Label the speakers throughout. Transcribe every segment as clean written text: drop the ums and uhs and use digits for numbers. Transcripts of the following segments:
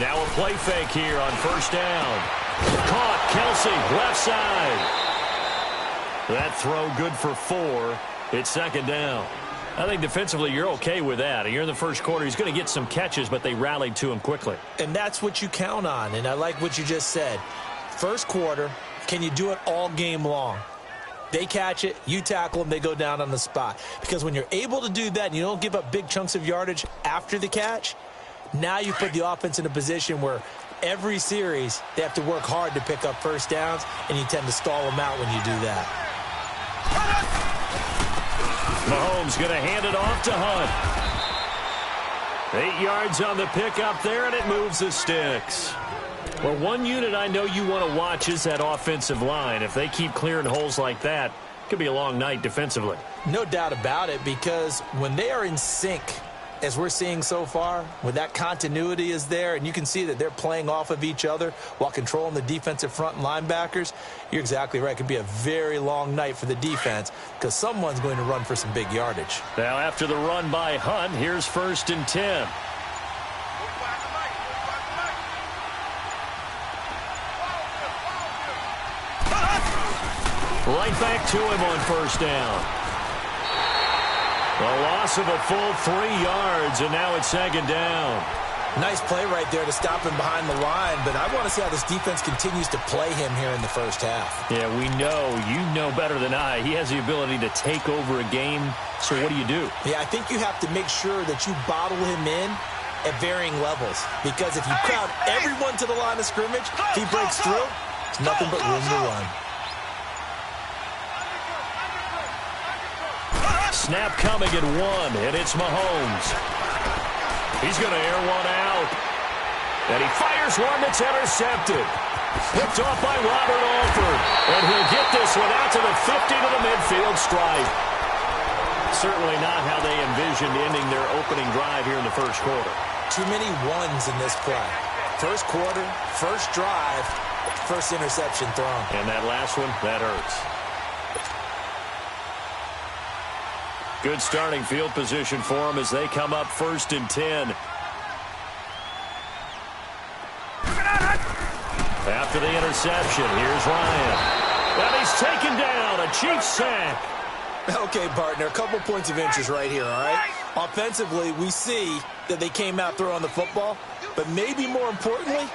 Speaker 1: Now a play fake here on first down. Caught, Kelsey, left side. That throw good for 4. It's second down. I think defensively you're okay with that. You're in the first quarter. He's going to get some catches, but they rallied to him quickly.
Speaker 2: And that's what you count on, and I like what you just said. First quarter, can you do it all game long? They catch it, you tackle them, they go down on the spot. Because when you're able to do that and you don't give up big chunks of yardage after the catch, now you put the offense in a position where every series they have to work hard to pick up first downs, and you tend to stall them out when you do that.
Speaker 1: Mahomes going to hand it off to Hunt. 8 yards on the pickup there, and it moves the sticks. Well, one unit I know you want to watch is that offensive line. If they keep clearing holes like that, it could be a long night defensively.
Speaker 2: No doubt about it, because when they are in sync, as we're seeing so far, when that continuity is there, and you can see that they're playing off of each other while controlling the defensive front and linebackers, you're exactly right. It could be a very long night for the defense because someone's going to run for some big yardage.
Speaker 1: Now, after the run by Hunt, here's 1st and 10. Right back to him on first down. A loss of a full 3 yards, and now it's second down.
Speaker 2: Nice play right there to stop him behind the line, but I want to see how this defense continues to play him here in the first half.
Speaker 1: Yeah, we know. You know better than I. He has the ability to take over a game, so what do you do?
Speaker 2: Yeah, I think you have to make sure that you bottle him in at varying levels, because if you crowd everyone to the line of scrimmage, if he breaks through, it's nothing but room to run.
Speaker 1: Snap coming at 1, and it's Mahomes. He's going to air one out. And he fires one that's intercepted. Picked off by Robert Alford. And he'll get this one out to the 50 to the midfield stripe. Certainly not how they envisioned ending their opening drive here in the first quarter.
Speaker 2: Too many ones in this play. First quarter, first drive, first interception thrown.
Speaker 1: And that last one, that hurts. Good starting field position for them as they come up 1st and 10. After the interception, here's Ryan. And he's taken down, a Chiefs sack.
Speaker 2: Okay, partner, a couple points of interest right here, all right? Offensively, we see that they came out throwing the football, but maybe more importantly,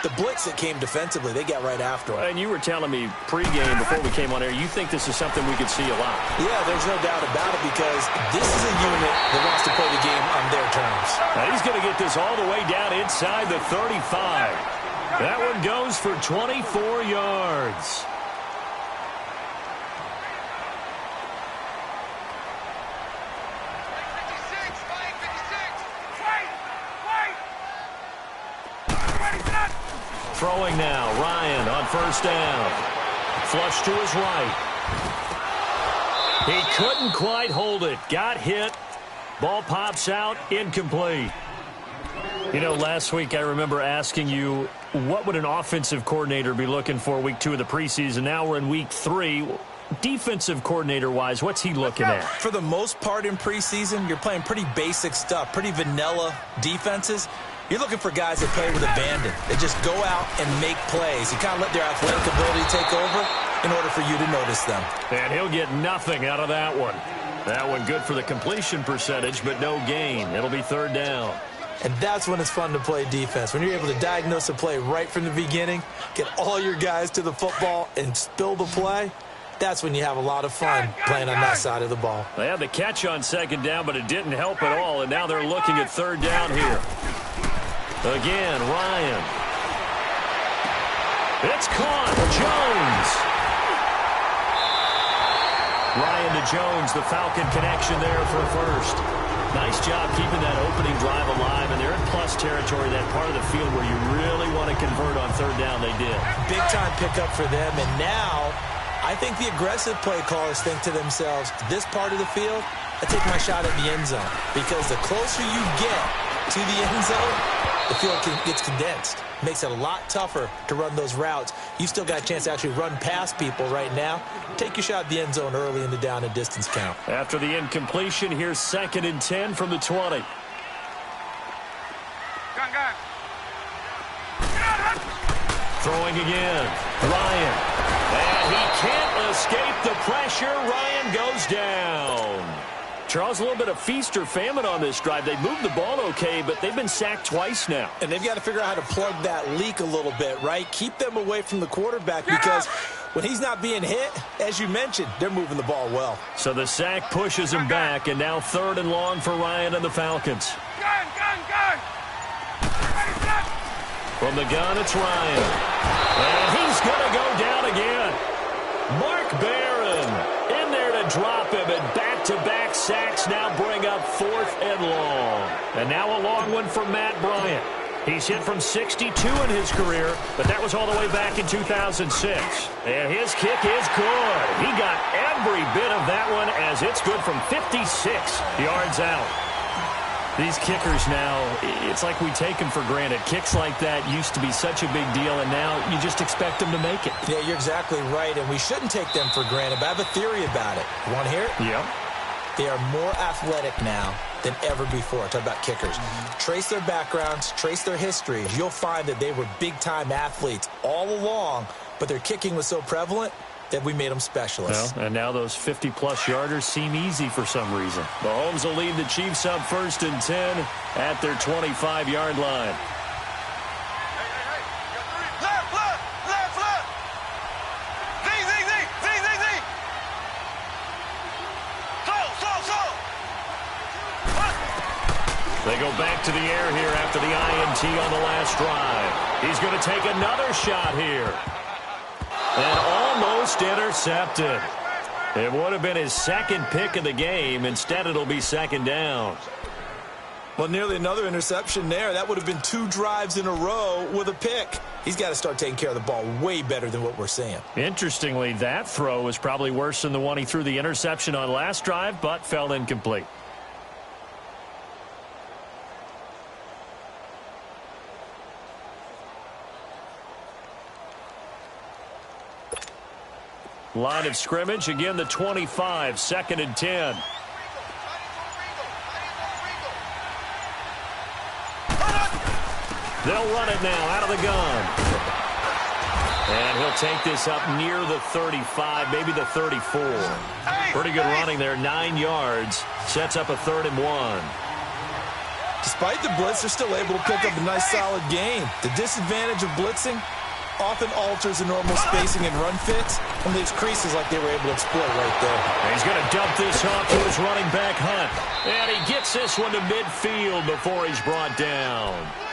Speaker 2: the blitz that came defensively, they got right after him.
Speaker 1: And you were telling me pregame before we came on air, you think this is something we could see a lot.
Speaker 2: Yeah, there's no doubt about it, because this is a unit that wants to play the game on their terms.
Speaker 1: Now he's going to get this all the way down inside the 35. That one goes for 24 yards. Throwing now, Ryan on first down. Flush to his right. He couldn't quite hold it. Got hit. Ball pops out, incomplete. You know, last week I remember asking you, what would an offensive coordinator be looking for week 2 of the preseason? Now we're in week 3. Defensive coordinator-wise, what's he looking at?
Speaker 2: For the most part in preseason, you're playing pretty basic stuff, pretty vanilla defenses. You're looking for guys that play with abandon. They just go out and make plays. You kind of let their athletic ability take over in order for you to notice them. And
Speaker 1: he'll get nothing out of that one. That one good for the completion percentage, but no gain. It'll be 3rd down.
Speaker 2: And that's when it's fun to play defense. When you're able to diagnose a play right from the beginning, get all your guys to the football and spill the play, that's when you have a lot of fun playing on that side of the ball.
Speaker 1: They had the catch on 2nd down, but it didn't help at all, and now they're looking at 3rd down here. Again, Ryan. It's caught. Jones. Ryan to Jones, the Falcon connection there for a first. Nice job keeping that opening drive alive, and they're in plus territory, that part of the field where you really want to convert on 3rd down. They did.
Speaker 2: Big-time pickup for them, and now I think the aggressive play callers think to themselves, this part of the field, I take my shot at the end zone, because the closer you get to the end zone, the field gets condensed. Makes it a lot tougher to run those routes. You still got a chance to actually run past people right now. Take your shot at the end zone early in the down and distance count.
Speaker 1: After the incompletion, here's 2nd and 10 from the 20. Throwing again. Ryan. And he can't escape the pressure. Ryan goes down. Charles, a little bit of feast or famine on this drive. They moved the ball okay, but they've been sacked twice now.
Speaker 2: And they've got to figure out how to plug that leak a little bit, right? Keep them away from the quarterback because when he's not being hit, as you mentioned, they're moving the ball well.
Speaker 1: So the sack pushes him back, and now 3rd and long for Ryan and the Falcons.
Speaker 3: Gun!
Speaker 1: From the gun, it's Ryan. And he's going to go down again. Mark Barron in there to drop him, and back-to-back sacks now bring up 4th and long. And now a long one for Matt Bryant. He's hit from 62 in his career, but that was all the way back in 2006. And his kick is good. He got every bit of that one as it's good from 56 yards out. These kickers now, it's like we take them for granted. Kicks like that used to be such a big deal, and now you just expect them to make it.
Speaker 2: Yeah, you're exactly right, and we shouldn't take them for granted, but I have a theory about it. You want to hear it?
Speaker 1: Yeah.
Speaker 2: They are more athletic now than ever before. Talk about kickers. Trace their backgrounds, trace their histories. You'll find that they were big-time athletes all along, but their kicking was so prevalent that we made them specialists.
Speaker 1: Well, and now those 50-plus yarders seem easy for some reason. Mahomes will lead the Chiefs up 1st and 10 at their 25-yard line. They go back to the air here after the INT on the last drive. He's going to take another shot here. And almost intercepted. It would have been his 2nd pick of the game. Instead, it'll be 2nd down.
Speaker 2: Well, nearly another interception there. That would have been 2 drives in a row with a pick. He's got to start taking care of the ball way better than what we're seeing.
Speaker 1: Interestingly, that throw was probably worse than the one he threw the interception on last drive, but fell incomplete. Line of scrimmage, again the 25, 2nd and 10. They'll run it now out of the gun. And he'll take this up near the 35, maybe the 34. Pretty good running there, 9 yards. Sets up a 3rd and 1.
Speaker 2: Despite the blitz, they're still able to pick up a nice solid gain. The disadvantage of blitzing often alters the normal spacing and run fits and leaves creases like they were able to exploit right there.
Speaker 1: And he's going to dump this off to his running back, Hunt. And he gets this one to midfield before he's brought down.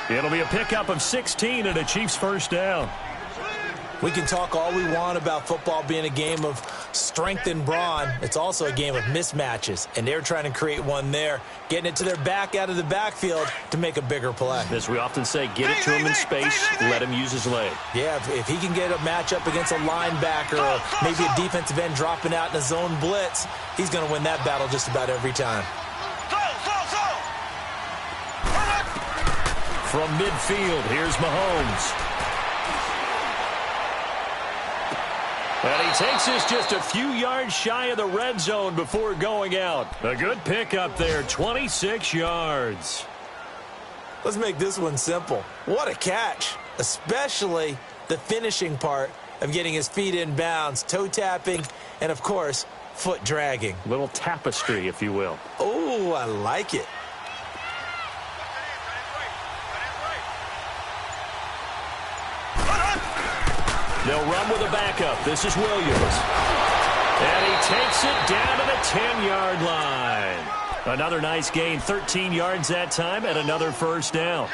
Speaker 1: It'll be a pickup of 16 and a Chiefs 1st down.
Speaker 2: We can talk all we want about football being a game of strength and brawn. It's also a game of mismatches, and they're trying to create one there, getting it to their back out of the backfield to make a bigger play.
Speaker 1: As we often say, get it to him in space, let him use his leg.
Speaker 2: Yeah, if he can get a matchup against a linebacker or maybe a defensive end dropping out in a zone blitz, he's going to win that battle just about every time.
Speaker 1: From midfield, here's Mahomes. And he takes this just a few yards shy of the red zone before going out. A good pickup there, 26 yards.
Speaker 2: Let's make this one simple. What a catch, especially the finishing part of getting his feet in bounds, toe tapping, and, of course, foot dragging.
Speaker 1: Little tapestry, if you will.
Speaker 2: Oh, I like it.
Speaker 1: They'll run with a backup. This is Williams. And he takes it down to the 10-yard line. Another nice gain, 13 yards that time, and another 1st down.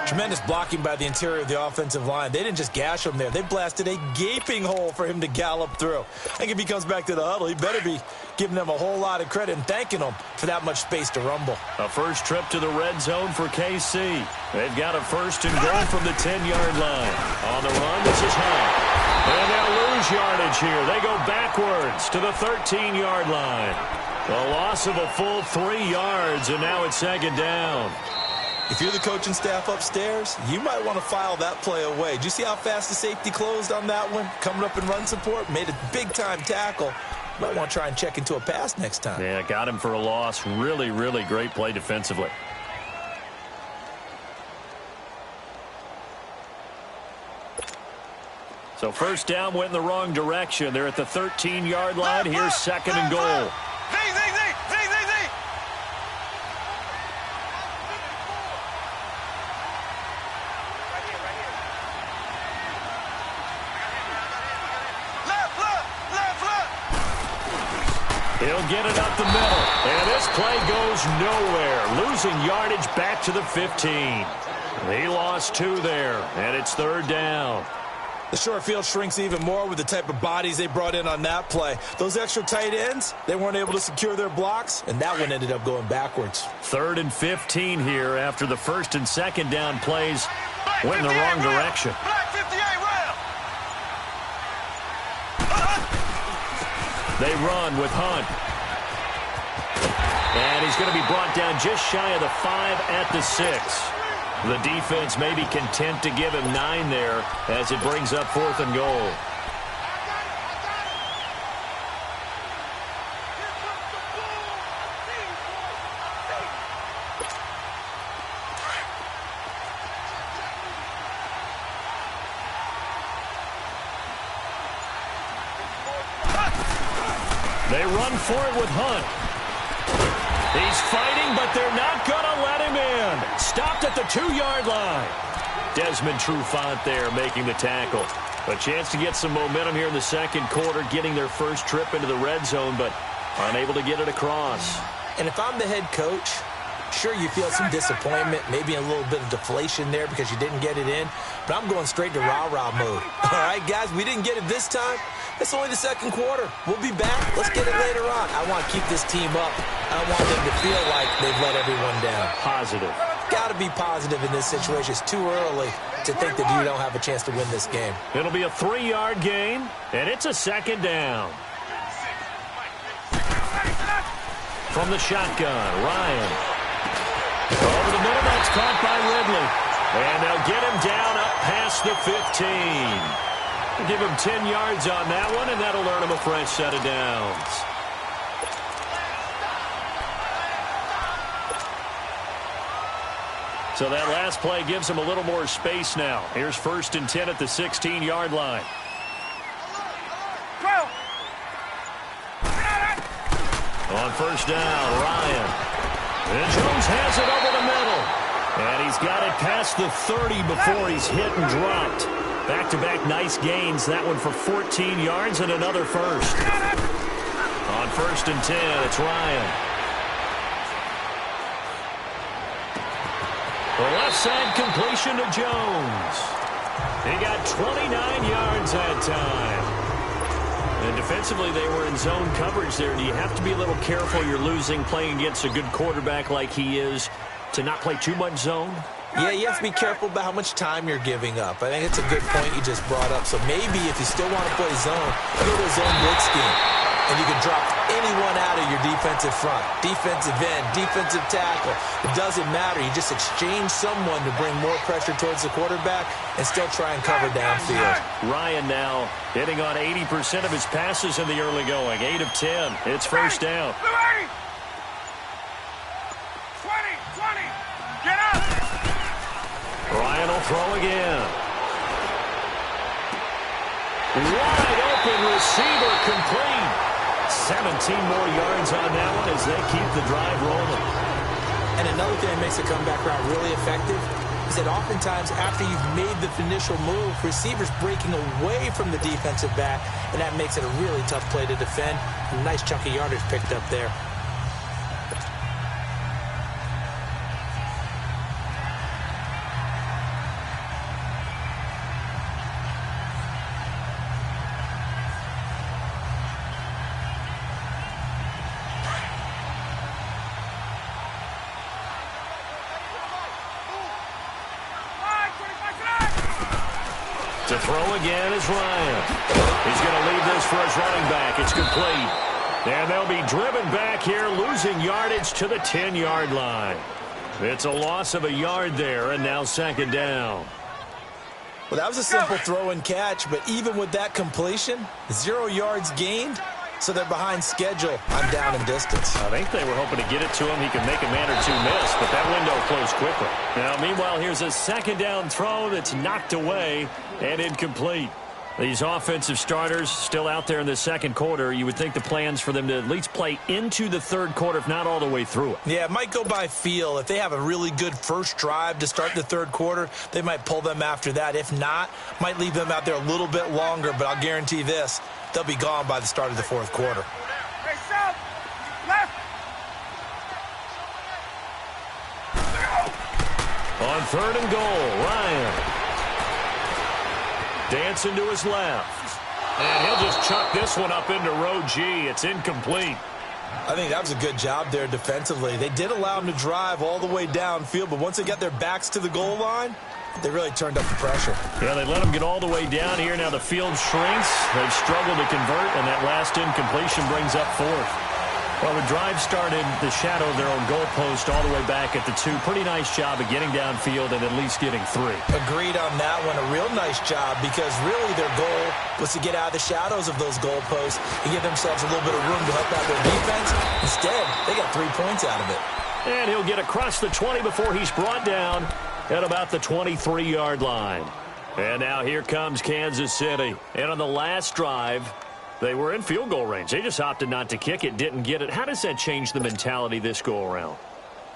Speaker 2: Tremendous blocking by the interior of the offensive line. They didn't just gash him there. They blasted a gaping hole for him to gallop through. I think if he comes back to the huddle, he better be giving them a whole lot of credit and thanking them for that much space to rumble.
Speaker 1: A first trip to the red zone for KC. They've got a 1st and goal from the 10-yard line. On the run, this is Hunt. And they'll lose yardage here. They go backwards to the 13-yard line. A loss of a full 3 yards, and now it's 2nd down.
Speaker 2: If you're the coaching staff upstairs, you might want to file that play away. Did you see how fast the safety closed on that one? Coming up in run support, made a big-time tackle. Might want to try and check into a pass next time.
Speaker 1: Yeah, got him for a loss. Really, really great play defensively. So first down went in the wrong direction. They're at the 13-yard line. Here's second and goal. He'll get it up the middle. And this play goes nowhere. Losing yardage back to the 15. He lost 2 there, and it's third down.
Speaker 2: The short field shrinks even more with the type of bodies they brought in on that play. Those extra tight ends, they weren't able to secure their blocks, and that one ended up going backwards.
Speaker 1: Third and 15 here after the first and second down plays went in the wrong direction. They run with Hunt. And he's going to be brought down just shy of the 5 at the 6. The defense may be content to give him 9 there as it brings up 4th and goal. They run for it with Hunt. He's fighting, but they're not going to let him in. Stopped at the 2-yard line. Desmond Trufant there making the tackle. A chance to get some momentum here in the second quarter, getting their first trip into the red zone, but unable to get it across.
Speaker 2: And if I'm the head coach, sure, you feel some disappointment, maybe a little bit of deflation there because you didn't get it in, but I'm going straight to rah-rah mode. All right, guys, we didn't get it this time. It's only the second quarter. We'll be back. Let's get it later on. I want to keep this team up. I don't want them to feel like they've let everyone down.
Speaker 1: Positive.
Speaker 2: Got to be positive in this situation. It's too early to think that you don't have a chance to win this game.
Speaker 1: It'll be a 3-yard gain, and it's a second down. From the shotgun, Ryan. Over the middle, that's caught by Ridley. And they'll get him down up past the 15. Give him 10 yards on that one, and that'll earn him a fresh set of downs. So that last play gives him a little more space now. Here's 1st and 10 at the 16-yard line. On first down, Ryan. And Jones has it over the middle. And he's got it past the 30 before he's hit and dropped. Back-to-back nice gains. That one for 14 yards and another first. On 1st and 10, it's Ryan. The left side completion to Jones. He got 29 yards that time. And defensively, they were in zone coverage there. Do you have to be a little careful? You're losing playing against a good quarterback like he is to not play too much zone?
Speaker 2: Yeah, you have to be careful about how much time you're giving up. I think it's a good point you just brought up. So maybe if you still want to play zone, go to a zone blitz scheme. And you can drop anyone out of your defensive front. Defensive end, defensive tackle. It doesn't matter. You just exchange someone to bring more pressure towards the quarterback and still try and cover downfield.
Speaker 1: Ryan now hitting on 80% of his passes in the early going. 8 of 10. It's first down.
Speaker 3: 20. Get up.
Speaker 1: Ryan will throw again. Wide open receiver complete. 17 more yards on that one as they keep the drive rolling.
Speaker 2: And another thing that makes the comeback route really effective is that oftentimes after you've made the initial move, receivers breaking away from the defensive back, and that makes it a really tough play to defend. A nice chunk of yardage picked up there.
Speaker 1: To throw again is Ryan. He's going to leave this for his running back. It's complete. And they'll be driven back here, losing yardage to the 10-yard line. It's a loss of a yard there, and now second down.
Speaker 2: Well, that was a simple throw and catch, but even with that completion, 0 yards gained, so they're behind schedule on down and distance.
Speaker 1: I think they were hoping to get it to him. He could make a man or two miss, but that window closed quickly. Now, meanwhile, here's a second down throw that's knocked away and incomplete. These offensive starters still out there in the second quarter. You would think the plans for them to at least play into the third quarter, if not all the way through it.
Speaker 2: Yeah, it might go by feel. If they have a really good first drive to start the third quarter, they might pull them after that. If not, might leave them out there a little bit longer, but I'll guarantee this, they'll be gone by the start of the fourth quarter.
Speaker 1: On third and goal, Ryan. Dancing to his left. And he'll just chuck this one up into row G. It's incomplete.
Speaker 2: I think that was a good job there defensively. They did allow him to drive all the way downfield, but once they got their backs to the goal line, they really turned up the pressure.
Speaker 1: Yeah, they let him get all the way down here. Now the field shrinks. They've struggled to convert, and that last incompletion brings up fourth. Well, the drive started the shadow of their own goalpost all the way back at the 2. Pretty nice job of getting downfield and at least getting 3.
Speaker 2: Agreed on that one. A real nice job because really their goal was to get out of the shadows of those goalposts and give themselves a little bit of room to help out their defense. Instead, they got 3 points out of it.
Speaker 1: And he'll get across the 20 before he's brought down at about the 23-yard line. And now here comes Kansas City. And on the last drive, they were in field goal range. They just opted not to kick it, didn't get it. How does that change the mentality this go-around?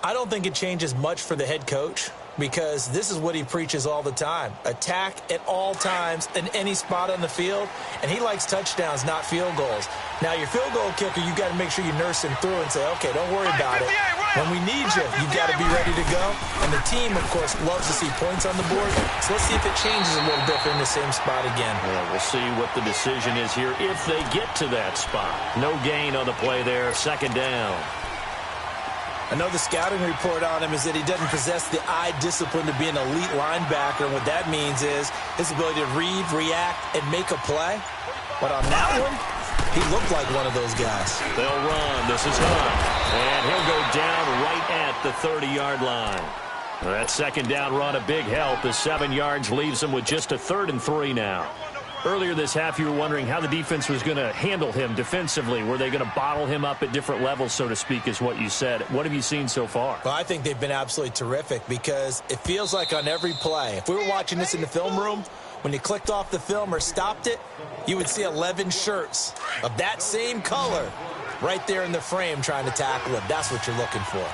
Speaker 2: I don't think it changes much for the head coach because this is what he preaches all the time. Attack at all times in any spot on the field, and he likes touchdowns, not field goals. Now, your field goal kicker, you got to make sure you nurse him through and say, okay, don't worry about it. When we need you, you got to be ready to go. And the team, of course, loves to see points on the board. So let's see if it changes a little bit if they're in the same spot again.
Speaker 1: Well, we'll see what the decision is here if they get to that spot. No gain on the play there, second down.
Speaker 2: I know the scouting report on him is that he doesn't possess the eye discipline to be an elite linebacker. And what that means is his ability to read, react, and make a play. But on that one, he looked like one of those guys.
Speaker 1: They'll run. This is Hunt. And he'll go down right at the 30-yard line. That second down run, a big help. The 7 yards leaves him with just a 3rd and 3 now. Earlier this half, you were wondering how the defense was going to handle him defensively. Were they going to bottle him up at different levels, so to speak, is what you said. What have you seen so far?
Speaker 2: Well, I think they've been absolutely terrific because it feels like on every play, if we were watching this in the film room, when you clicked off the film or stopped it, you would see 11 shirts of that same color right there in the frame trying to tackle him. That's what you're looking for.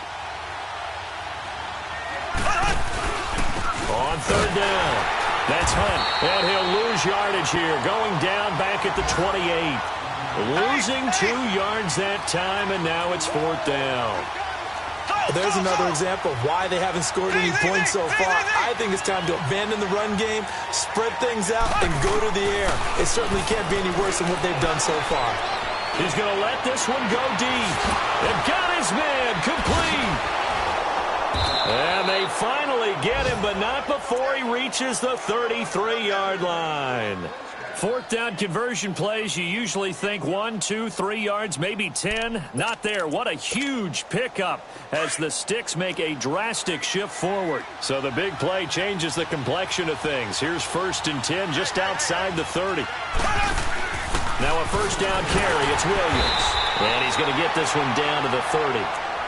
Speaker 1: On third down. That's Hunt, and he'll lose yardage here, going down back at the 28. Losing 2 yards that time, and now it's 4th down.
Speaker 2: There's another example of why they haven't scored any points so far. I think it's time to abandon the run game, spread things out, and go to the air. It certainly can't be any worse than what they've done so far.
Speaker 1: He's going to let this one go deep. And got his man complete. And they finally get him, but not before he reaches the 33-yard line. 4th down conversion plays, you usually think 1, 2, 3 yards, maybe 10. Not there. What a huge pickup as the Sticks make a drastic shift forward. So the big play changes the complexion of things. Here's 1st and 10 just outside the 30. Now a 1st down carry. It's Williams. And he's going to get this one down to the 30.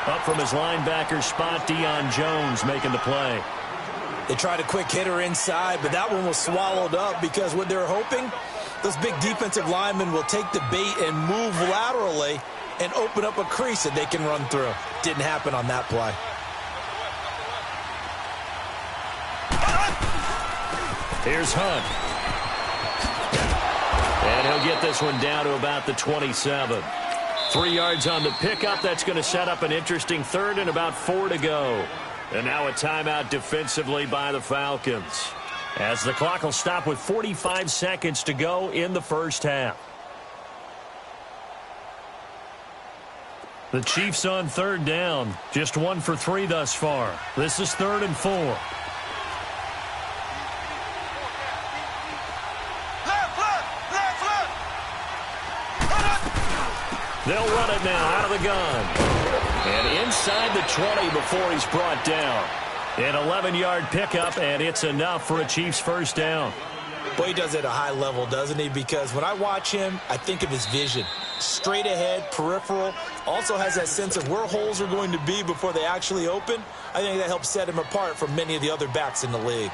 Speaker 1: Up from his linebacker spot, Deion Jones making the play.
Speaker 2: They tried a quick hitter inside, but that one was swallowed up because what they're hoping, those big defensive linemen will take the bait and move laterally and open up a crease that they can run through. Didn't happen on that play.
Speaker 1: Here's Hunt. And he'll get this one down to about the 27. 3 yards on the pickup. That's going to set up an interesting 3rd and about 4 to go. And now a timeout defensively by the Falcons, as the clock will stop with 45 seconds to go in the first half. The Chiefs on 3rd down. Just 1 for 3 thus far. This is 3rd and 4. They'll run it now out of the gun. And inside the 20 before he's brought down. An 11-yard pickup, and it's enough for a Chiefs 1st down.
Speaker 2: Boy, he does it at a high level, doesn't he? Because when I watch him, I think of his vision. Straight ahead, peripheral. Also has that sense of where holes are going to be before they actually open. I think that helps set him apart from many of the other backs in the league.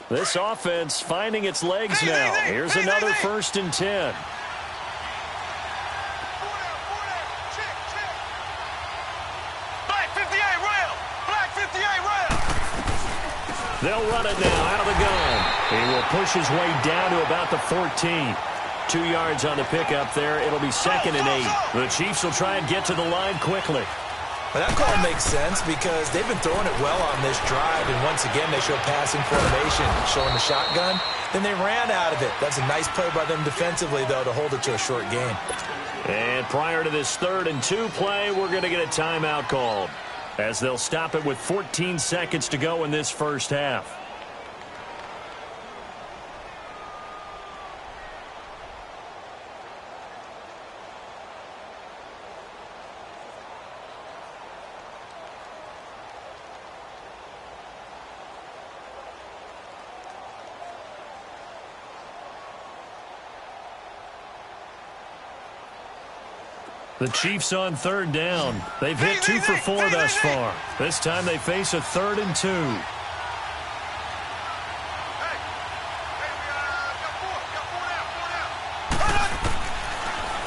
Speaker 1: This offense finding its legs now. Here's another 1st and 10. They'll run it now out of the gun. He will push his way down to about the 14. 2 yards on the pickup there. It'll be 2nd and 8. The Chiefs will try and get to the line quickly.
Speaker 2: Well, that call makes sense because they've been throwing it well on this drive, and once again they show passing formation, showing the shotgun. Then they ran out of it. That's a nice play by them defensively, though, to hold it to a short game.
Speaker 1: And prior to this 3rd and 2 play, we're going to get a timeout called, as they'll stop it with 14 seconds to go in this first half. The Chiefs on 3rd down. They've hit 2 for 4 thus far. This time they face a 3rd and 2.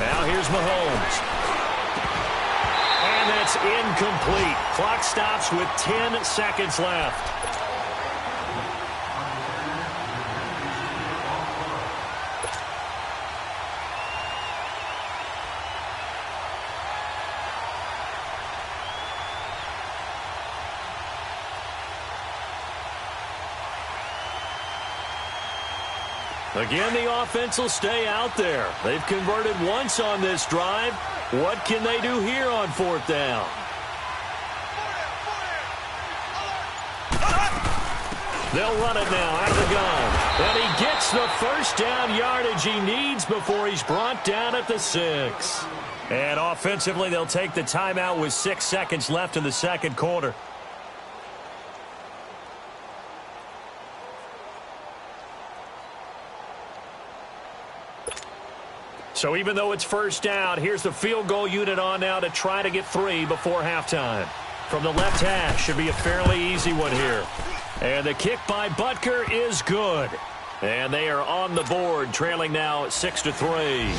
Speaker 1: Now here's Mahomes. And that's incomplete. Clock stops with 10 seconds left. Again, the offense will stay out there. They've converted once on this drive. What can they do here on 4th down? They'll run it now out of the gun. And he gets the 1st down yardage he needs before he's brought down at the 6. And offensively, they'll take the timeout with 6 seconds left in the 2nd quarter. So even though it's 1st down, here's the field goal unit on now to try to get 3 before halftime. From the left hash, should be a fairly easy one here. And the kick by Butker is good. And they are on the board, trailing now 6-3.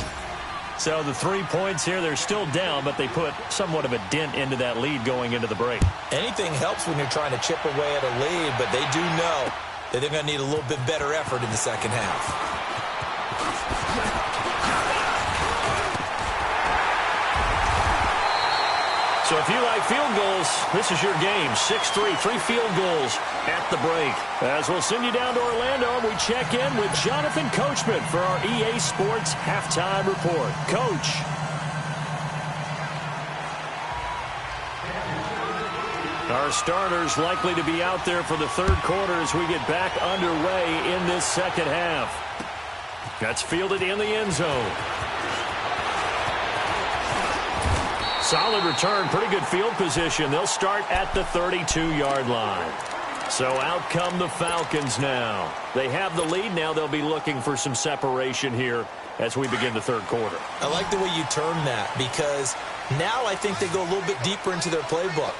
Speaker 1: So the 3 points here, they're still down, but they put somewhat of a dent into that lead going into the break.
Speaker 2: Anything helps when you're trying to chip away at a lead, but they do know that they're going to need a little bit better effort in the 2nd half.
Speaker 1: So if you like field goals, this is your game. 6-3, 3 field goals at the break. As we'll send you down to Orlando, we check in with Jonathan Coachman for our EA Sports Halftime Report. Coach. Our starters likely to be out there for the 3rd quarter as we get back underway in this 2nd half. That's fielded in the end zone. Solid return, pretty good field position. They'll start at the 32-yard line. So out come the Falcons now. They have the lead. Now they'll be looking for some separation here as we begin the 3rd quarter.
Speaker 2: I like the way you term that because now I think they go a little bit deeper into their playbook.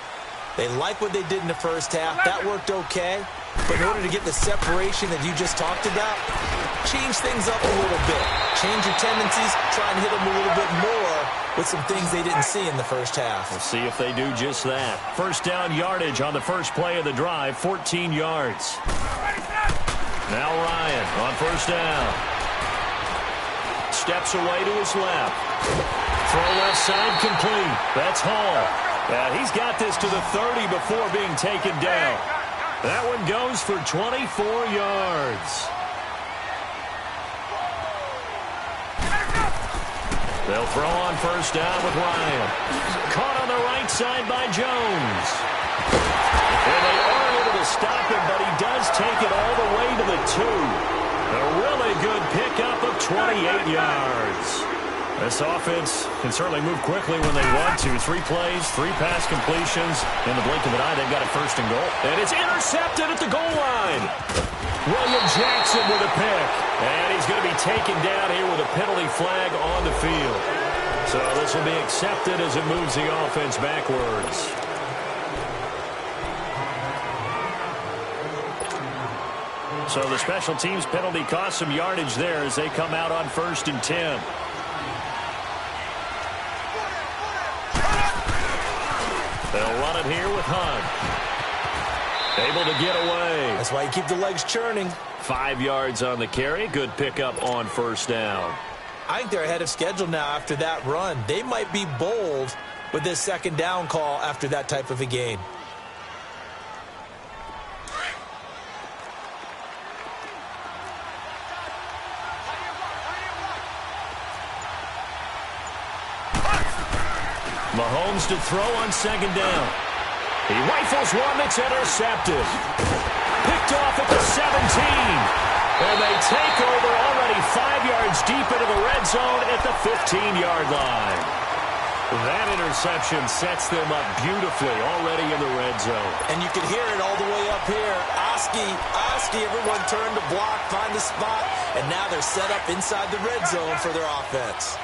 Speaker 2: They like what they did in the 1st half. That worked okay. But in order to get the separation that you just talked about, change things up a little bit. Change your tendencies. Try and hit them a little bit more with some things they didn't see in the 1st half.
Speaker 1: We'll see if they do just that. 1st down yardage on the first play of the drive, 14 yards. Now Ryan on 1st down. Steps away to his left. Throw left side complete. That's Hall. He's got this to the 30 before being taken down. That one goes for 24 yards. They'll throw on 1st down with Ryan. Caught on the right side by Jones. And they are able to stop him, but he does take it all the way to the 2. A really good pickup of 28 yards. This offense can certainly move quickly when they want to. 3 plays, 3 pass completions. In the blink of an eye, they've got a 1st and goal. And it's intercepted at the goal line. William Jackson with a pick. And he's going to be taken down here with a penalty flag on the field. So this will be accepted as it moves the offense backwards. So the special teams penalty cost some yardage there as they come out on 1st and 10. They'll run it here with Hunt. Able to get away.
Speaker 2: That's why you keep the legs churning.
Speaker 1: 5 yards on the carry. Good pickup on 1st down.
Speaker 2: I think they're ahead of schedule now after that run. They might be bold with this 2nd down call after that type of a game.
Speaker 1: Mahomes to throw on 2nd down. He rifles one that's intercepted. Picked off at the 17. And they take over already 5 yards deep into the red zone at the 15-yard line. That interception sets them up beautifully already in the red zone.
Speaker 2: And you can hear it all the way up here. Oski, everyone turned to block, find the spot, and now they're set up inside the red zone for their offense.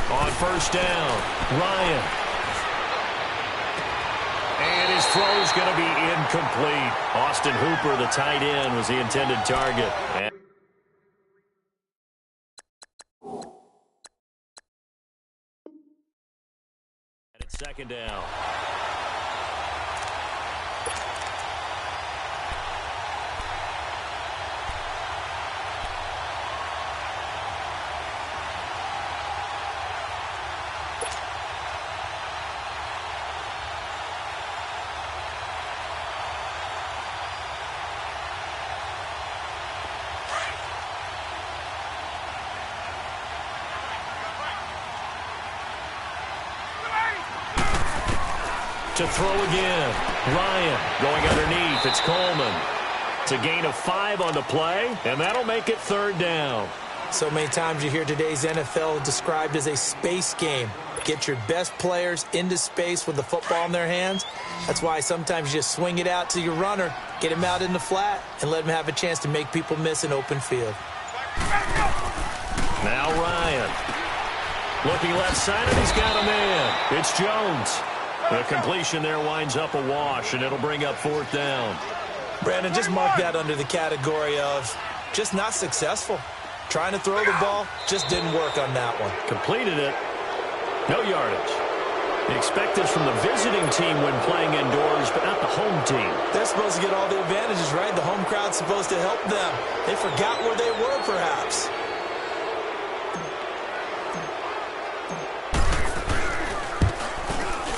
Speaker 1: On 1st down, Ryan. And his throw's going to be incomplete. Austin Hooper, the tight end, was the intended target. And it's 2nd down. To throw again. Ryan going underneath. It's Coleman. It's a gain of 5 on the play, and that'll make it 3rd down.
Speaker 2: So many times you hear today's NFL described as a space game. Get your best players into space with the football in their hands. That's why sometimes you just swing it out to your runner, get him out in the flat, and let him have a chance to make people miss an open field.
Speaker 1: Now Ryan. Looking left side, and he's got a man. It's Jones. The completion there winds up a wash, and it'll bring up 4th down.
Speaker 2: Brandon, just mark that under the category of just not successful. Trying to throw the ball, just didn't work on that one.
Speaker 1: Completed it. No yardage. You expect this from the visiting team when playing indoors, but not the home team.
Speaker 2: They're supposed to get all the advantages, right? The home crowd's supposed to help them. They forgot where they were, perhaps.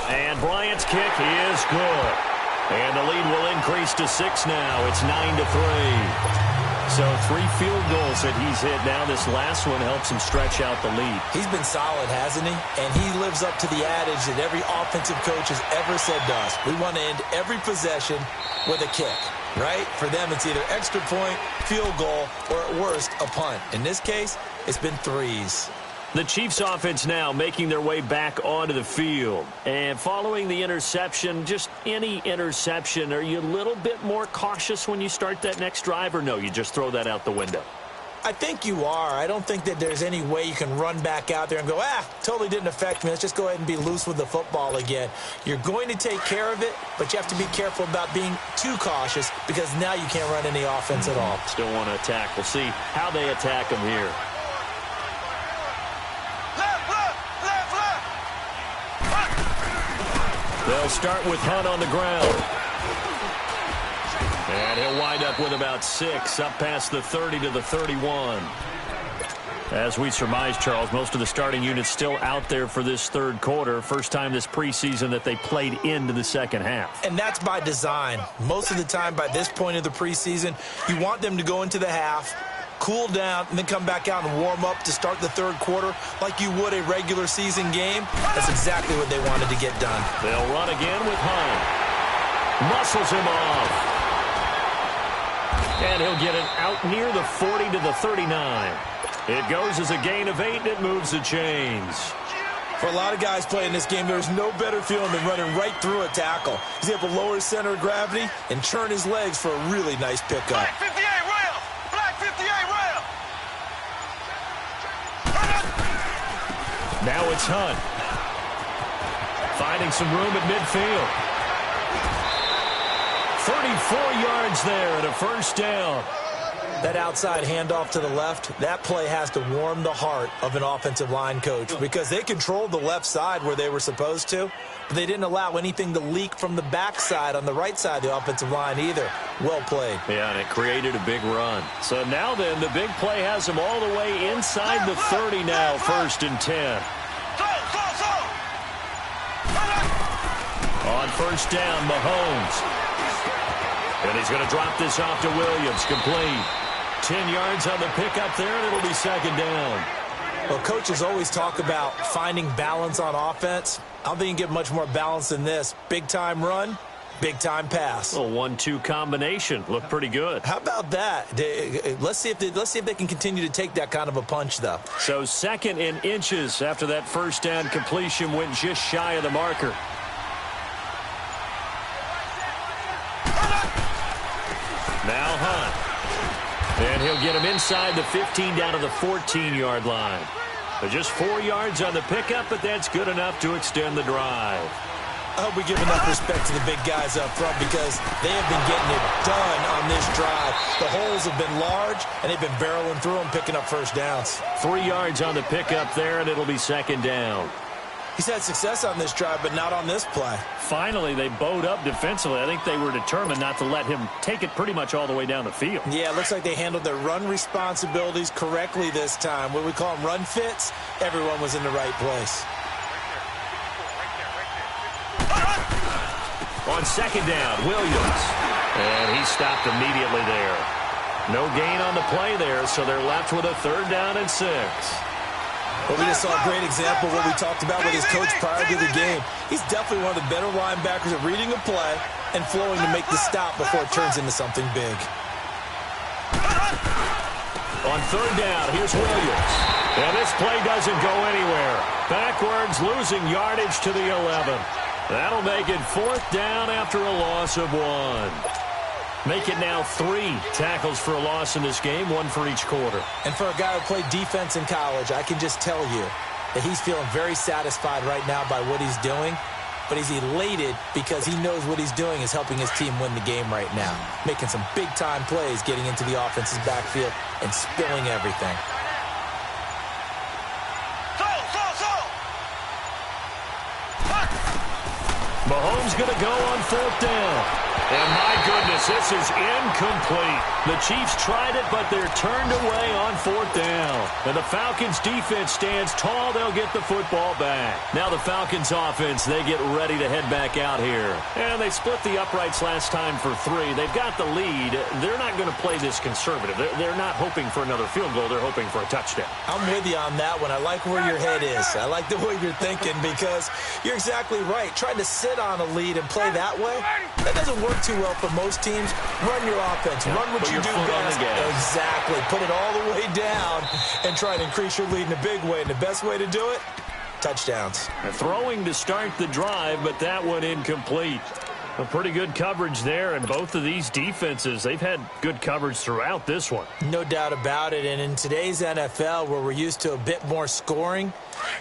Speaker 1: And Bryant's kick is good. And the lead will increase to 6 now. It's 9-3. So 3 field goals that he's hit now. This last one helps him stretch out the lead.
Speaker 2: He's been solid, hasn't he? And he lives up to the adage that every offensive coach has ever said to us. We want to end every possession with a kick, right? For them, it's either extra point, field goal, or at worst, a punt. In this case, it's been 3s.
Speaker 1: The Chiefs offense now making their way back onto the field. And following the interception, just any interception, are you a little bit more cautious when you start that next drive, or no, you just throw that out the window?
Speaker 2: I think you are. I don't think that there's any way you can run back out there and go, totally didn't affect me. Let's just go ahead and be loose with the football again. You're going to take care of it, but you have to be careful about being too cautious because now you can't run any offense at all.
Speaker 1: Still want to attack. We'll see how they attack them here. They'll start with Hunt on the ground. And he'll wind up with about 6, up past the 30 to the 31. As we surmise, Charles, most of the starting units still out there for this 3rd quarter. First time this preseason that they played into the 2nd half.
Speaker 2: And that's by design. Most of the time by this point of the preseason, you want them to go into the half, cool down, and then come back out and warm up to start the 3rd quarter like you would a regular season game. That's exactly what they wanted to get done.
Speaker 1: They'll run again with Hunt. Muscles him off. And he'll get it out near the 40 to the 39. It goes as a gain of 8, and it moves the chains.
Speaker 2: For a lot of guys playing this game, there's no better feeling than running right through a tackle. He's able to lower his center of gravity and turn his legs for a really nice pickup.
Speaker 3: Black 58 rail! Black 58 rail!
Speaker 1: Now it's Hunt. Finding some room at midfield. 34 yards there and a first down.
Speaker 2: That outside handoff to the left, that play has to warm the heart of an offensive line coach because they controlled the left side where they were supposed to, but they didn't allow anything to leak from the backside on the right side of the offensive line either. Well played.
Speaker 1: Yeah, and it created a big run. So now then, the big play has them all the way inside the 30 now, 1st and 10. On 1st down, Mahomes. And he's going to drop this off to Williams, complete. 10 yards on the pickup there, and it'll be 2nd down.
Speaker 2: Well, coaches always talk about finding balance on offense. I don't think you can get much more balance than this. Big-time run, big-time pass.
Speaker 1: A 1-2 combination. Looked pretty good.
Speaker 2: How about that? Let's see if they can continue to take that kind of a punch, though.
Speaker 1: So 2nd in inches after that 1st down completion went just shy of the marker. Now Hunt. And he'll get him inside the 15 down to the 14-yard line. But just 4 yards on the pickup, but that's good enough to extend the drive.
Speaker 2: I hope we give enough respect to the big guys up front because they have been getting it done on this drive. The holes have been large, and they've been barreling through them, picking up first downs.
Speaker 1: 3 yards on the pickup there, and it'll be 2nd down.
Speaker 2: He's had success on this drive, but not on this play.
Speaker 1: Finally, they bowed up defensively. I think they were determined not to let him take it pretty much all the way down the field.
Speaker 2: Yeah, it looks like they handled their run responsibilities correctly this time. What we call them run fits, everyone was in the right place.
Speaker 1: On 2nd down, Williams. And he stopped immediately there. No gain on the play there, so they're left with a 3rd down and 6.
Speaker 2: Well, we just saw a great example of what we talked about with his coach prior to the game. He's definitely one of the better linebackers at reading a play and flowing to make the stop before it turns into something big.
Speaker 1: On 3rd down, here's Williams. And this play doesn't go anywhere. Backwards, losing yardage to the 11. That'll make it 4th down after a loss of 1. Make it now 3 tackles for a loss in this game, 1 for each quarter.
Speaker 2: And for a guy who played defense in college, I can just tell you that he's feeling very satisfied right now by what he's doing. But he's elated because he knows what he's doing is helping his team win the game right now. Making some big-time plays, getting into the offense's backfield and spilling everything.
Speaker 1: Mahomes going to go on 4th down. And my goodness, this is incomplete. The Chiefs tried it, but they're turned away on 4th down. And the Falcons defense stands tall. They'll get the football back. Now the Falcons offense, they get ready to head back out here. And they split the uprights last time for 3. They've got the lead. They're not going to play this conservative. They're not hoping for another field goal. They're hoping for a touchdown.
Speaker 2: I'm with you on that one. I like where your head is. I like the way you're thinking because you're exactly right. Trying to sit on a lead and play that way, that doesn't work too well for most teams. Run your offense. Run what you do best. Exactly. Put it all the way down and try and increase your lead in a big way. And the best way to do it, touchdowns.
Speaker 1: Throwing to start the drive, but that one incomplete. A pretty good coverage there, and both of these defenses, they've had good coverage throughout this one.
Speaker 2: No doubt about it, and in today's NFL, where we're used to a bit more scoring,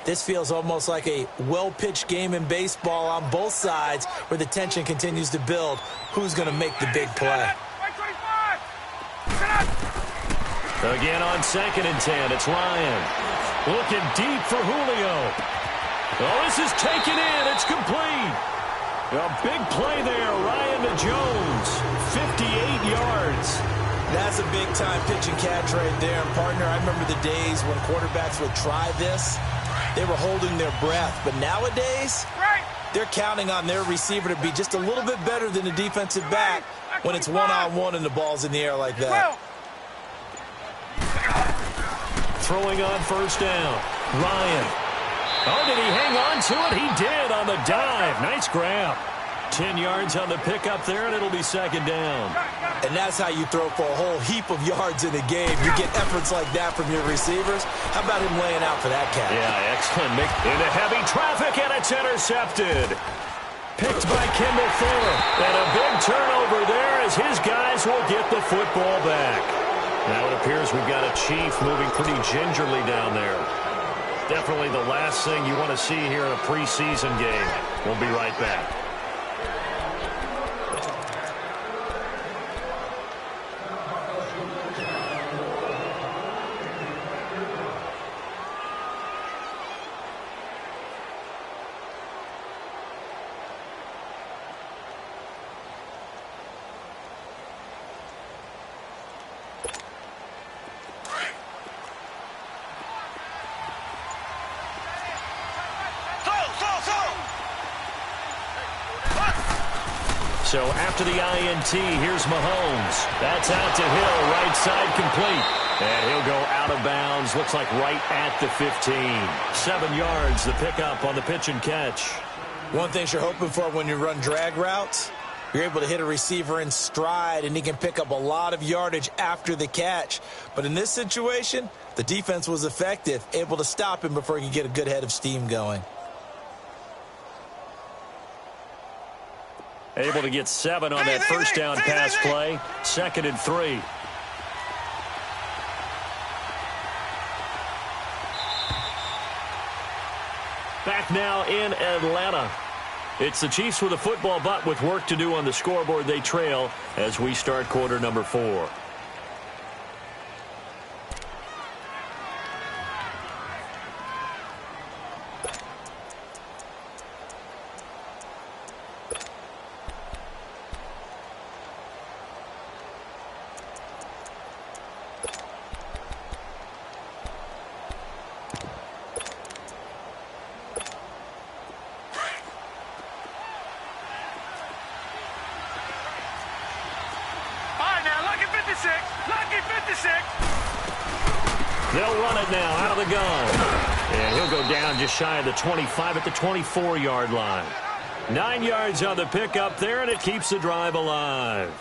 Speaker 2: this feels almost like a well-pitched game in baseball on both sides where the tension continues to build. Who's going to make the big play?
Speaker 1: Again on 2nd and 10, it's Ryan. Looking deep for Julio. Oh, this is taken in. It's complete. A big play there, Ryan to Jones, 58 yards.
Speaker 2: That's a big-time pitch and catch right there. And, partner, I remember the days when quarterbacks would try this. They were holding their breath. But nowadays, they're counting on their receiver to be just a little bit better than the defensive back when it's one-on-one and the ball's in the air like that.
Speaker 1: Throwing on 1st down, Ryan. Oh, did he hang on to it? He did on the dive. Nice grab. 10 yards on the pickup there, and it'll be 2nd down.
Speaker 2: And that's how you throw for a whole heap of yards in a game. You get efforts like that from your receivers. How about him laying out for that catch?
Speaker 1: Yeah, excellent. Into heavy traffic, and it's intercepted. Picked by Kendall Fuller. And a big turnover there as his guys will get the football back. Now it appears we've got a Chief moving pretty gingerly down there. Definitely the last thing you want to see here in a preseason game. We'll be right back. So after the INT, here's Mahomes. That's out to Hill, right side complete. And he'll go out of bounds, looks like right at the 15. 7 yards, the pickup on the pitch and catch.
Speaker 2: One thing you're hoping for when you run drag routes, you're able to hit a receiver in stride, and he can pick up a lot of yardage after the catch. But in this situation, the defense was effective, able to stop him before he could get a good head of steam going.
Speaker 1: Able to get 7 on that first down pass play. 2nd and 3. Back now in Atlanta. It's the Chiefs with a football, but with work to do on the scoreboard. They trail as we start quarter number 4. They'll run it now out of the gun. And he'll go down just shy of the 25 at the 24-yard line. 9 yards on the pickup there, and it keeps the drive alive.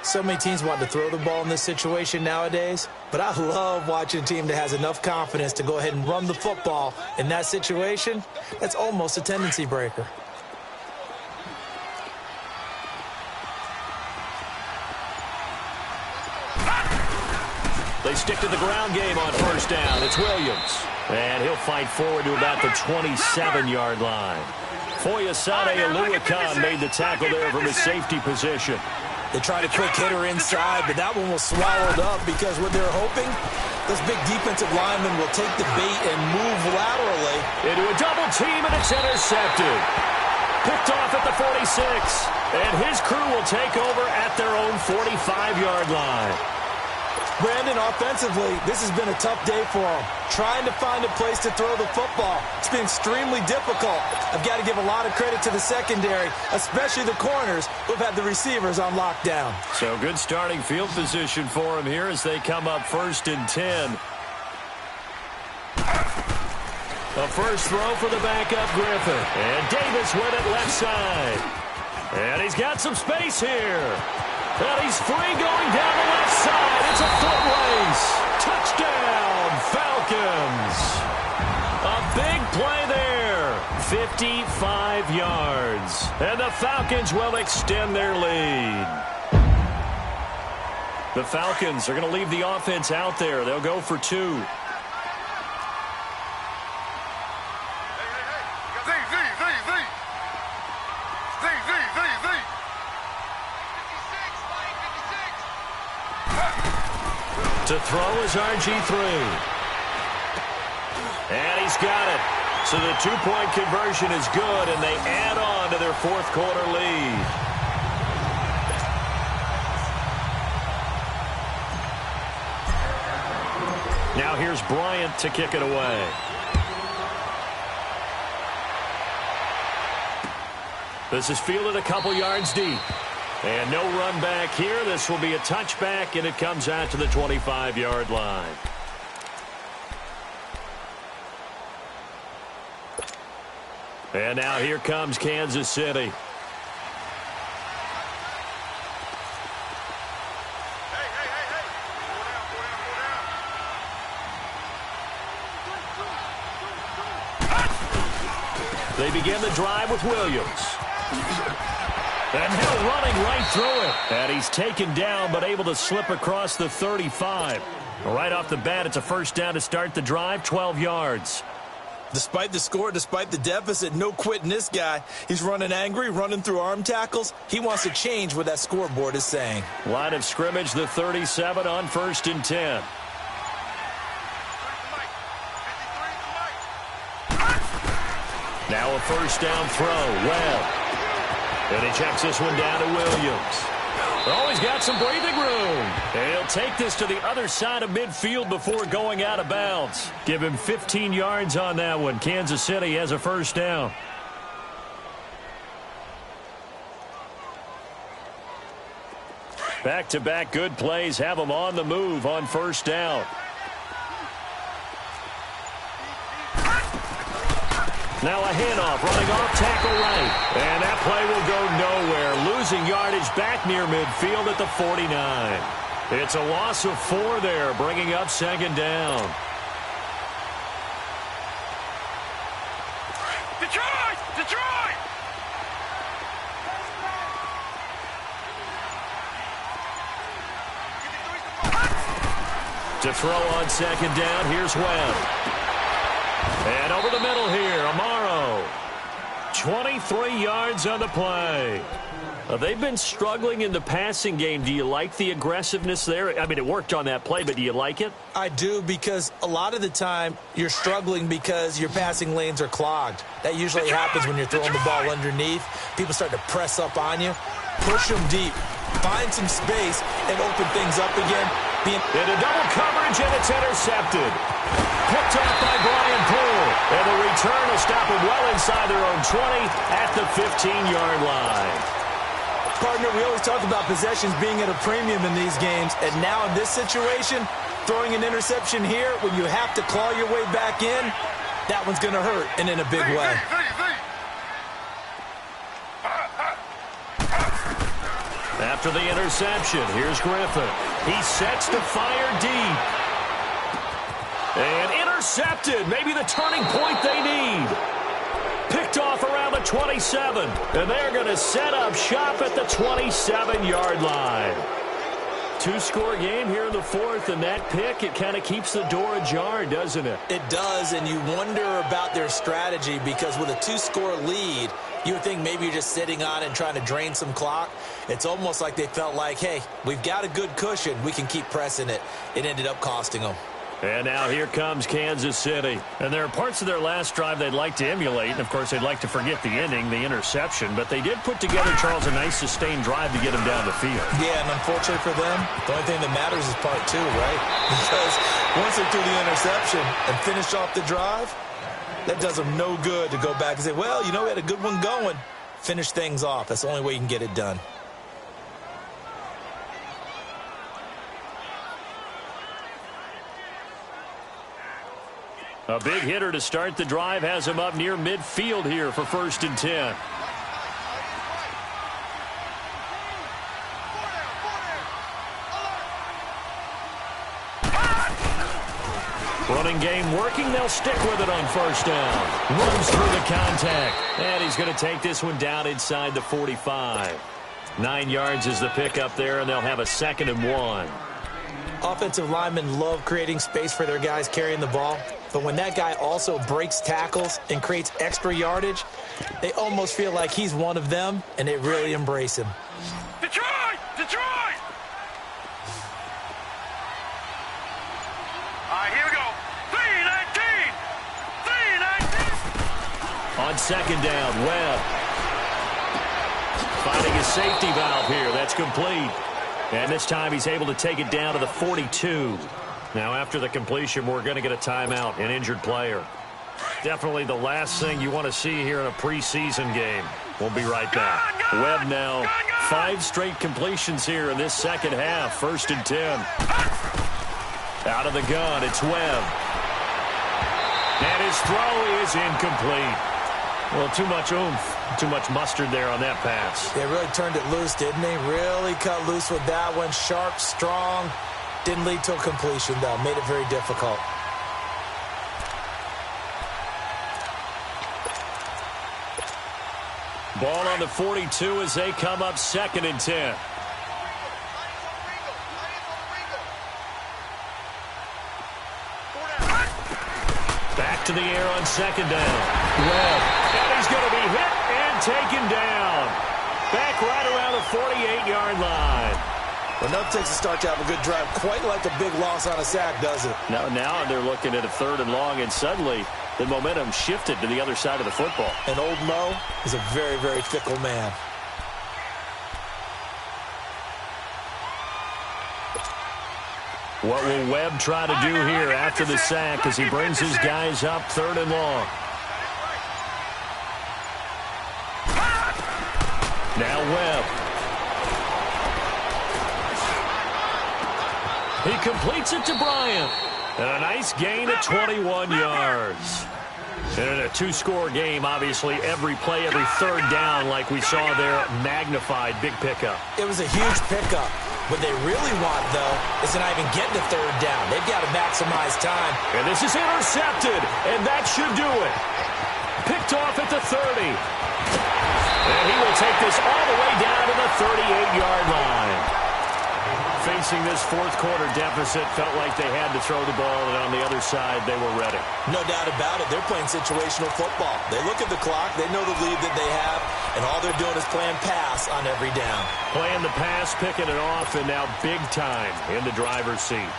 Speaker 2: So many teams want to throw the ball in this situation nowadays, but I love watching a team that has enough confidence to go ahead and run the football in that situation. That's almost a tendency breaker. They stick to the ground game on first down. It's Williams. And he'll fight forward to about the 27-yard line. Foyesade Oluwakan made the tackle there from his safety position. They tried a quick hitter inside, but that one was swallowed up because what they're hoping, this big defensive lineman will take the bait and move laterally. Into a double team, and it's intercepted. Picked off at the 46. And his crew will take over at their own 45-yard line. Brandon, offensively, this has been a tough day for him. Trying to find a place to throw the football. It's been extremely difficult. I've got to give a lot of credit to the secondary, especially the corners who've had the receivers on lockdown. So good starting field position for him here as they come up 1st and 10. A first throw for the backup Griffin. And Davis with it left side. And he's got some space here. And he's free going down the left side. It's a foot race. Touchdown, Falcons. A big play there. 55 yards. And the Falcons will extend their lead. The Falcons are going to leave the offense out there. They'll go for 2. To throw is RG3. And he's got it. So the 2-point conversion is good, and they add on to their 4th quarter lead. Now here's Bryant to kick it away. This is fielded a couple yards deep. And no run back here. This will be a touchback, and it comes out to the 25-yard line. And now here comes Kansas City. They begin the drive with Williams. And Hill running right through it. And he's taken down but able to slip across the 35. Right off the bat, it's a first down to start the drive, 12 yards. Despite the score, despite the deficit, no quitting this guy. He's running angry, running through arm tackles. He wants to change what that scoreboard is saying.
Speaker 1: Line of scrimmage, the 37 on 1st and 10. Now a first down throw. Webb. And he checks this one down to Williams. Oh, he's got some breathing room. And he'll take this to the other side of midfield before going out of bounds. Give him 15 yards on that one. Kansas City has a first down. Back-to-back good plays have them on the move on first down. Now a handoff, running off tackle right. And that play will go nowhere. Losing yardage back near midfield at the 49. It's a loss of 4 there, bringing up second down.
Speaker 3: Detroit! Detroit!
Speaker 1: To throw on second down, here's Webb. And over the middle here, Amaro. 23 yards on the play. They've been struggling in the passing game. Do you like the aggressiveness there? I mean, it worked on that play, but do you like it?
Speaker 2: I do, because a lot of the time you're struggling because your passing lanes are clogged. That usually happens when you're throwing the ball underneath. People start to press up on you. Push them deep. Find some space and open things up again.
Speaker 1: Into double coverage, and it's intercepted. Picked off by Brian Poole. And the return will stop him well inside their own 20 at the 15-yard line.
Speaker 2: Partner, we always talk about possessions being at a premium in these games. And now in this situation, throwing an interception here when you have to claw your way back in, that one's going to hurt, and in a big way.
Speaker 1: After the interception, here's Griffin. He sets to fire deep. And intercepted. Maybe the turning point they need. Picked off around the 27. And they're going to set up shop at the 27-yard line. Two-score game here in the fourth, and that pick, it kind of keeps the door ajar, doesn't it?
Speaker 2: It does, and you wonder about their strategy, because with a two-score lead, you would think maybe you're just sitting on it and trying to drain some clock. It's almost like they felt like, hey, we've got a good cushion. We can keep pressing it. It ended up costing them.
Speaker 1: And now here comes Kansas City. And there are parts of their last drive they'd like to emulate. And, of course, they'd like to forget the ending, the interception. But they did put together, Charles, a nice sustained drive to get them down the field.
Speaker 2: Yeah, and unfortunately for them, the only thing that matters is part two, right? Because once they threw the interception and finished off the drive, that does them no good to go back and say, well, you know, we had a good one going. Finish things off. That's the only way you can get it done.
Speaker 1: A big hitter to start the drive has him up near midfield here for 1st and 10. Running game working. They'll stick with it on first down. Runs through the contact. And he's going to take this one down inside the 45. 9 yards is the pickup there, and they'll have a 2nd and 1.
Speaker 2: Offensive linemen love creating space for their guys carrying the ball. But when that guy also breaks tackles and creates extra yardage, they almost feel like he's one of them, and they really embrace him.
Speaker 3: Detroit! Detroit! All right, here we go. 3-19! 3-19!
Speaker 1: On second down, Webb. Finding his safety valve here. That's complete. And this time he's able to take it down to the 42. Now, after the completion, we're going to get a timeout, an injured player. Definitely the last thing you want to see here in a preseason game. We'll be right back. Webb now, 5 straight completions here in this second half. 1st and 10. Out of the gun, it's Webb. And his throw is incomplete. Well, too much oomph, too much mustard there on that pass.
Speaker 2: They really turned it loose, didn't they? Really cut loose with that one. Sharp, strong. Didn't lead to a completion, though. Made it very difficult.
Speaker 1: Ball on the 42 as they come up 2nd and 10. Back to the air on second down. Webb. And he's going to be hit and taken down. Back right around the 48-yard line.
Speaker 2: Well, nothing takes a start to have a good drive, quite like a big loss on a sack, does it?
Speaker 1: Now they're looking at a 3rd and long, and suddenly the momentum shifted to the other side of the football.
Speaker 2: And old Mo is a very, very fickle man.
Speaker 1: What will Webb try to do here after the sack as he brings his guys up 3rd and long? Now Webb. He completes it to Bryant. And a nice gain of 21 yards. And in a 2-score game, obviously, every play, every 3rd down, like we saw there, magnified. Big pickup.
Speaker 2: It was a huge pickup. What they really want, though, is to not even get to 3rd down. They've got to maximize time.
Speaker 1: And this is intercepted, and that should do it. Picked off at the 30. And he will take this all the way down to the 38-yard line. Facing this 4th quarter deficit, felt like they had to throw the ball, and on the other side, they were ready.
Speaker 2: No doubt about it. They're playing situational football. They look at the clock. They know the lead that they have, and all they're doing is playing pass on every down.
Speaker 1: Playing the pass, picking it off, and now big time in the driver's seat.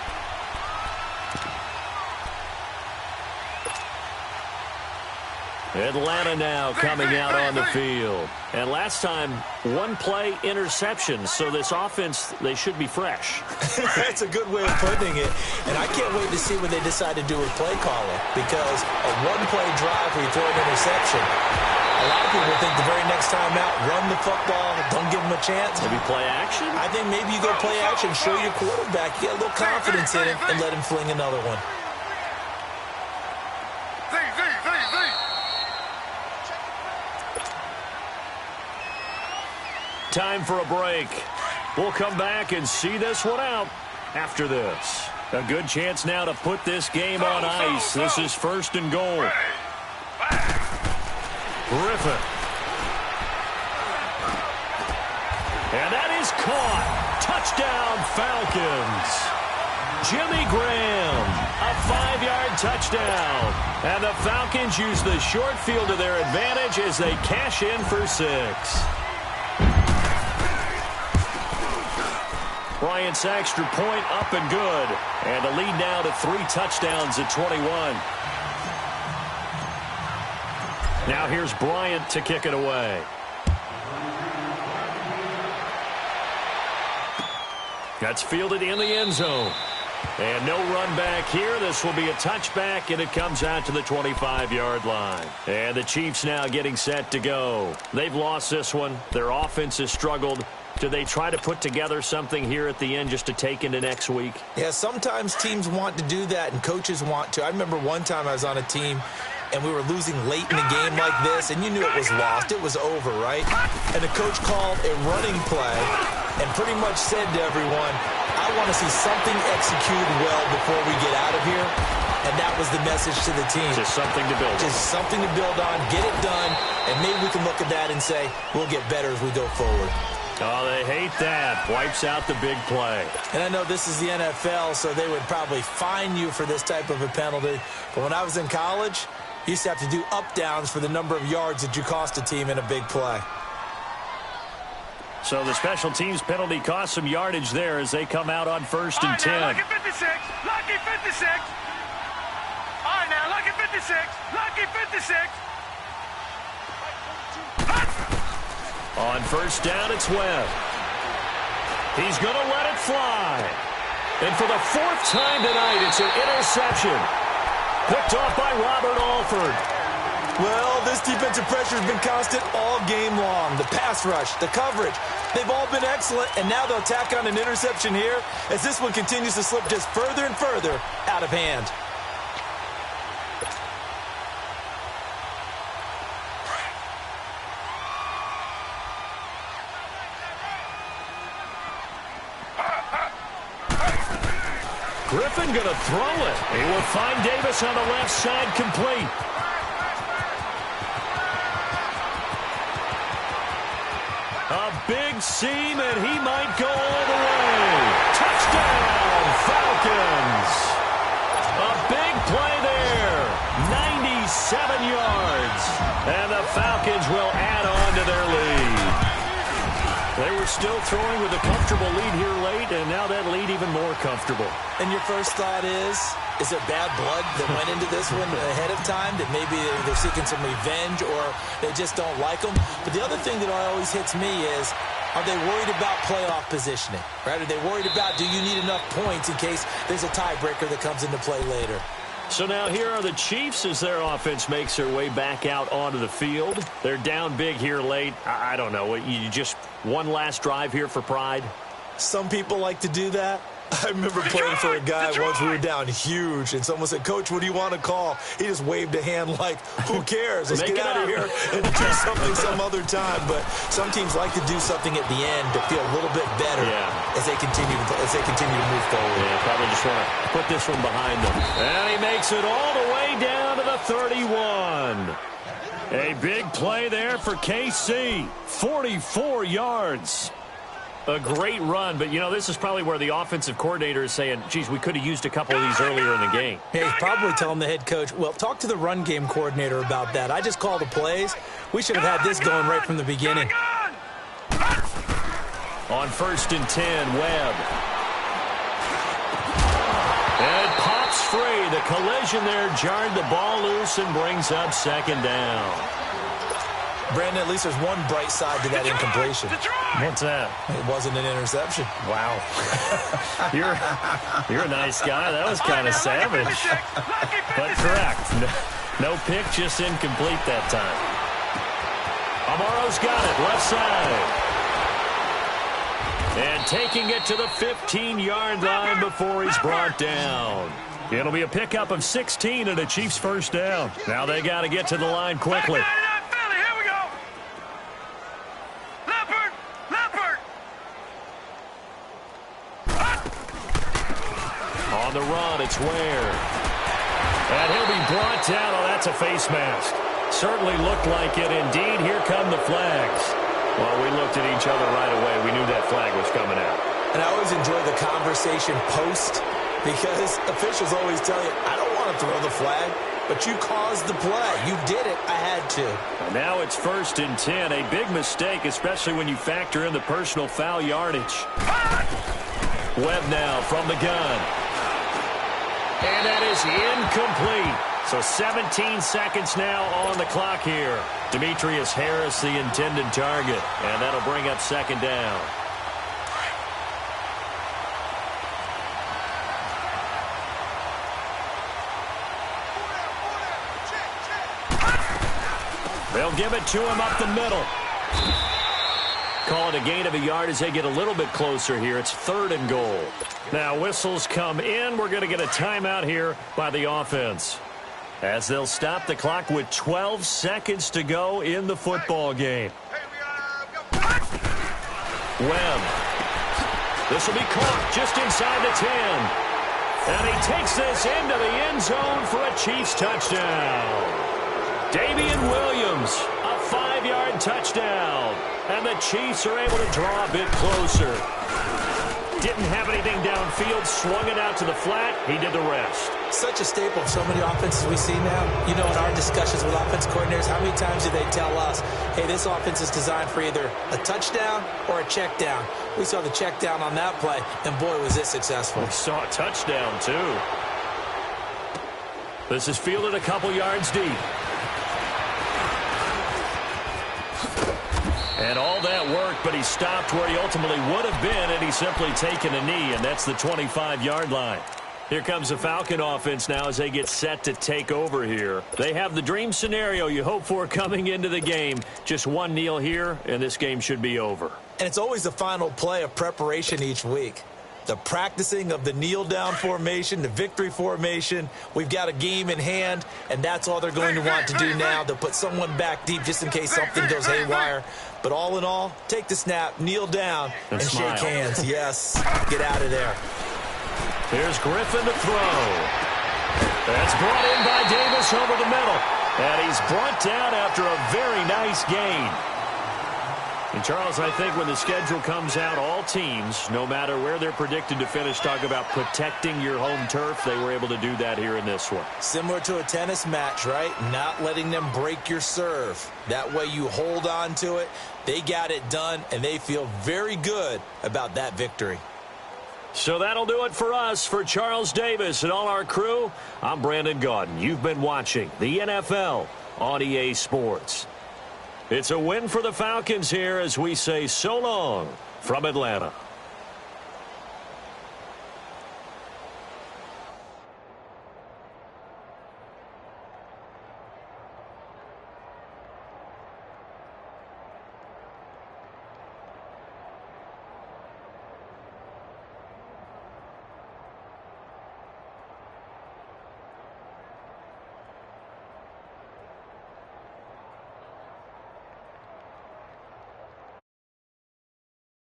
Speaker 1: Atlanta now coming out on the field. And last time, 1-play interception. So this offense, they should be fresh.
Speaker 2: That's a good way of putting it. And I can't wait to see what they decide to do with play calling. Because a 1-play drive where you throw an interception, a lot of people think the very next time out, run the football, don't give them a chance.
Speaker 1: Maybe play action?
Speaker 2: I think maybe you go play action, show your quarterback, get a little confidence in him, and let him fling another one.
Speaker 1: Time for a break. We'll come back and see this one out after this. A good chance now to put this game on ice. This is 1st and goal. Griffin. And that is caught. Touchdown, Falcons. Jimmy Graham, a 5-yard touchdown. And the Falcons use the short field to their advantage as they cash in for 6. Bryant's extra point up and good. And the lead now to 3 touchdowns at 21. Now here's Bryant to kick it away. That's fielded in the end zone. And no run back here. This will be a touchback, and it comes out to the 25-yard line. And the Chiefs now getting set to go. They've lost this one. Their offense has struggled. Do they try to put together something here at the end just to take into next week?
Speaker 2: Yeah, sometimes teams want to do that, and coaches want to. I remember one time I was on a team, and we were losing late in a game like this, and you knew it was lost. It was over, right? And the coach called a running play and pretty much said to everyone, I want to see something executed well before we get out of here. And that was the message to the team.
Speaker 1: Just something to build on.
Speaker 2: Just something to build on, get it done, and maybe we can look at that and say, we'll get better as we go forward.
Speaker 1: Oh, they hate that. Wipes out the big play.
Speaker 2: And I know this is the NFL, so they would probably fine you for this type of a penalty. But when I was in college, you used to have to do up-downs for the number of yards that you cost a team in a big play.
Speaker 1: So the special teams penalty cost some yardage there as they come out on 1st and 10.
Speaker 3: Lucky 56. Lucky 56. All right, now, lucky 56. Lucky 56.
Speaker 1: On 1st down, it's Webb. He's going to let it fly. And for the 4th time tonight, it's an interception. Picked off by Robert Alford.
Speaker 2: Well, this defensive pressure has been constant all game long. The pass rush, the coverage, they've all been excellent, and now they'll tack on an interception here as this one continues to slip just further and further out of hand.
Speaker 1: Griffin going to throw it. He will find Davis on the left side complete. A big seam, and he might go all the way. Touchdown, Falcons. A big play there. 7 yards. And the Falcons will add on to their lead. They were still throwing with a comfortable lead here late, and now that lead even more comfortable.
Speaker 2: And your first thought is there bad blood that went into this one ahead of time, that maybe they're seeking some revenge or they just don't like them? But the other thing that always hits me is, are they worried about playoff positioning? Right? Are they worried about, do you need enough points in case there's a tiebreaker that comes into play later?
Speaker 1: So now here are the Chiefs as their offense makes their way back out onto the field. They're down big here late. I don't know. You just one last drive here for pride?
Speaker 2: Some people like to do that. I remember playing for a guy once. We were down huge, and someone said, "Coach, what do you want to call?" He just waved a hand like, "Who cares? Let's get out of here and do something some other time." But some teams like to do something at the end to feel a little bit better as they continue to move forward.
Speaker 1: Yeah, probably just want to put this one behind them. And he makes it all the way down to the 31. A big play there for KC. 44 yards. A great run, but, you know, this is probably where the offensive coordinator is saying, geez, we could have used a couple of these earlier in the game.
Speaker 2: Hey, he's probably telling the head coach, well, talk to the run game coordinator about that. I just call the plays. We should have had this going right from the beginning.
Speaker 1: On 1st and 10, Webb. And it pops free. The collision there jarred the ball loose and brings up 2nd down.
Speaker 2: Brandon, at least there's one bright side to that incompletion.
Speaker 1: What's that?
Speaker 2: It wasn't an interception.
Speaker 1: Wow. You're a nice guy. That was kind of savage. But correct. No pick, just incomplete that time. Amaro's got it, left side. And taking it to the 15-yard line before he's brought down. It'll be a pickup of 16 and a Chiefs first down. Now they got to get to the line quickly. On the run, it's Ware. And he'll be brought down. Oh, that's a face mask. Certainly looked like it. Indeed, here come the flags. Well, we looked at each other right away. We knew that flag was coming out.
Speaker 2: And I always enjoy the conversation post, because officials always tell you, I don't want to throw the flag, but you caused the play. You did it. I had to.
Speaker 1: And now it's 1st and 10. A big mistake, especially when you factor in the personal foul yardage. Webb now from the gun. And that is incomplete. So 17 seconds now on the clock here. Demetrius Harris, the intended target. And that'll bring up 2nd down. They'll give it to him up the middle. Call it a gain of a yard as they get a little bit closer here. It's 3rd and goal. Now whistles come in. We're going to get a timeout here by the offense, as they'll stop the clock with 12 seconds to go in the football game. Webb. This will be caught just inside the 10. And he takes this into the end zone for a Chiefs touchdown. Damian Williams, a 5-yard touchdown. And the Chiefs are able to draw a bit closer. Didn't have anything downfield, swung it out to the flat. He did the rest.
Speaker 2: Such a staple of so many offenses we see now. You know, in our discussions with offense coordinators, how many times do they tell us, hey, this offense is designed for either a touchdown or a check down. We saw the check down on that play, and boy, was it successful.
Speaker 1: We saw a touchdown, too. This is fielded a couple yards deep. And all that work, but he stopped where he ultimately would have been, and he's simply taken a knee, and that's the 25-yard line. Here comes the Falcon offense now as they get set to take over here. They have the dream scenario you hope for coming into the game. Just one kneel here, and this game should be over.
Speaker 2: And it's always the final play of preparation each week. The practicing of the kneel-down formation, the victory formation. We've got a game in hand, and that's all they're going to want to do now. They'll put someone back deep just in case something goes haywire. But all in all, take the snap, kneel down, and shake hands. Yes, get out of there.
Speaker 1: Here's Griffin to throw. That's brought in by Davis over the middle. And he's brought down after a very nice gain. And, Charles, I think when the schedule comes out, all teams, no matter where they're predicted to finish, talk about protecting your home turf. They were able to do that here in this one.
Speaker 2: Similar to a tennis match, right? Not letting them break your serve. That way you hold on to it. They got it done, and they feel very good about that victory.
Speaker 1: So that'll do it for us. For Charles Davis and all our crew, I'm Brandon Gaudin. You've been watching the NFL on EA Sports. It's a win for the Falcons here as we say so long from Atlanta.